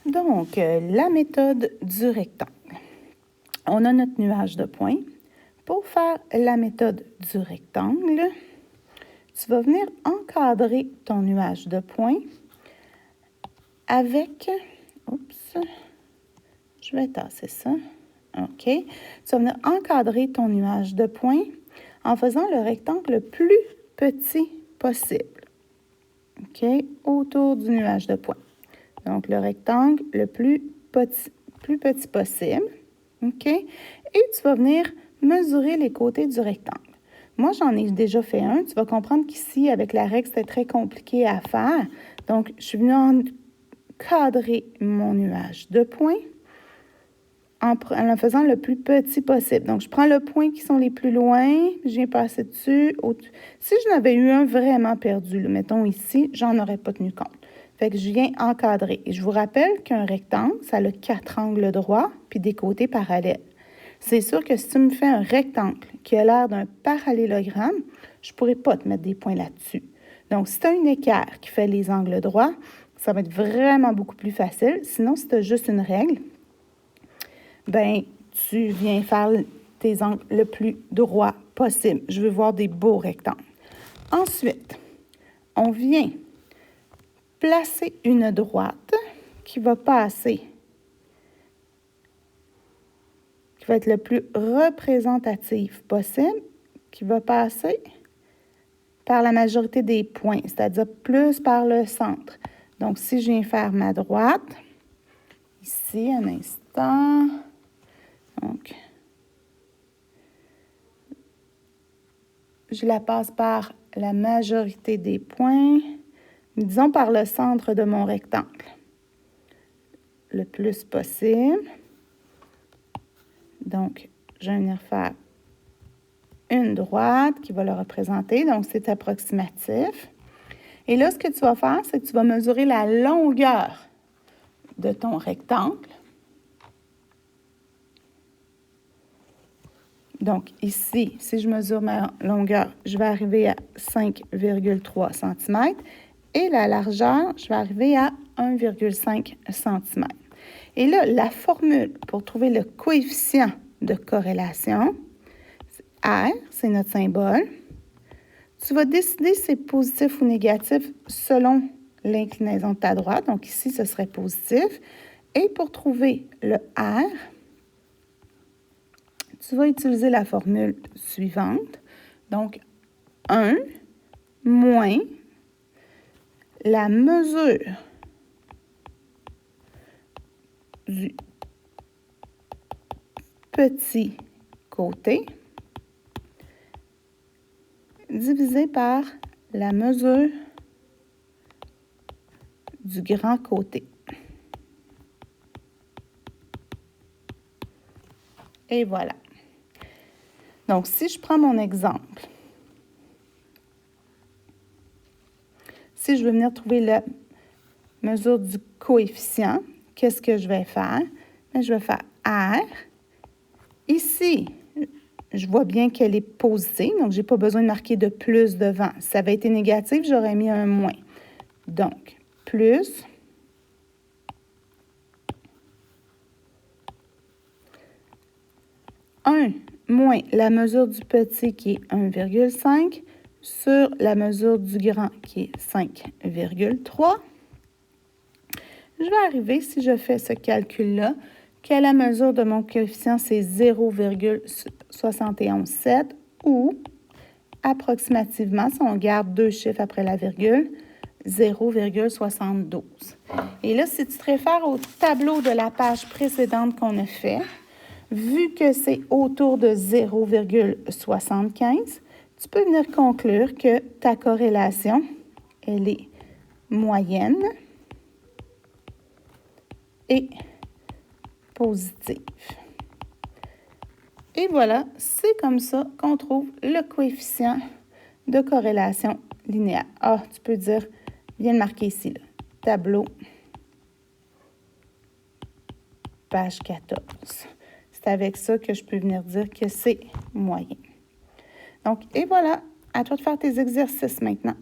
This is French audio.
Donc, la méthode du rectangle. On a notre nuage de points. Pour faire la méthode du rectangle, tu vas venir encadrer ton nuage de points avec... Oups, je vais tasser ça. OK. Tu vas venir encadrer ton nuage de points en faisant le rectangle le plus petit possible. OK? Autour du nuage de points. Donc, le rectangle le plus petit possible. OK? Et tu vas venir mesurer les côtés du rectangle. Moi, j'en ai déjà fait un. Tu vas comprendre qu'ici, avec la règle, c'était très compliqué à faire. Donc, je suis venue encadrer mon nuage de points en le faisant le plus petit possible. Donc, je prends le point qui sont les plus loin, je viens passer dessus. Si je n'avais eu un vraiment perdu, là, mettons ici, j'en aurais pas tenu compte. Fait que je viens encadrer. Et je vous rappelle qu'un rectangle, ça a 4 angles droits puis des côtés parallèles. C'est sûr que si tu me fais un rectangle qui a l'air d'un parallélogramme, je ne pourrais pas te mettre des points là-dessus. Donc, si tu as une équerre qui fait les angles droits, ça va être vraiment beaucoup plus facile. Sinon, si tu as juste une règle, ben tu viens faire tes angles le plus droit possible. Je veux voir des beaux rectangles. Ensuite, on vient placer une droite qui va passer, qui va être le plus représentative possible, qui va passer par la majorité des points, c'est-à-dire plus par le centre. Donc, si je viens faire ma droite, ici, un instant... Donc, je la passe par la majorité des points, disons par le centre de mon rectangle, le plus possible. Donc, je vais venir faire une droite qui va le représenter, donc c'est approximatif. Et là, ce que tu vas faire, c'est que tu vas mesurer la longueur de ton rectangle. Donc, ici, si je mesure ma longueur, je vais arriver à 5,3 cm. Et la largeur, je vais arriver à 1,5 cm. Et là, la formule pour trouver le coefficient de corrélation, R, c'est notre symbole. Tu vas décider si c'est positif ou négatif selon l'inclinaison de ta droite. Donc, ici, ce serait positif. Et pour trouver le R, tu vas utiliser la formule suivante. Donc, 1 moins la mesure du petit côté divisé par la mesure du grand côté. Et voilà. Donc, si je prends mon exemple, si je veux venir trouver la mesure du coefficient, qu'est-ce que je vais faire? Bien, je vais faire R. Ici, je vois bien qu'elle est positive, donc je n'ai pas besoin de marquer de plus devant. Si ça avait été négatif, j'aurais mis un moins. Donc, plus 1 moins la mesure du petit qui est 1,5 sur la mesure du grand qui est 5,3. Je vais arriver, si je fais ce calcul-là, que la mesure de mon coefficient, c'est 0,717 ou approximativement, si on garde 2 chiffres après la virgule, 0,72. Et là, si tu te réfères au tableau de la page précédente qu'on a fait, vu que c'est autour de 0,75, tu peux venir conclure que ta corrélation, elle est moyenne et positive. Et voilà, c'est comme ça qu'on trouve le coefficient de corrélation linéaire. Ah, tu peux dire, viens le marquer ici, là. Tableau, page 14. C'est avec ça que je peux venir dire que c'est moyen. Donc, et voilà, à toi de faire tes exercices maintenant.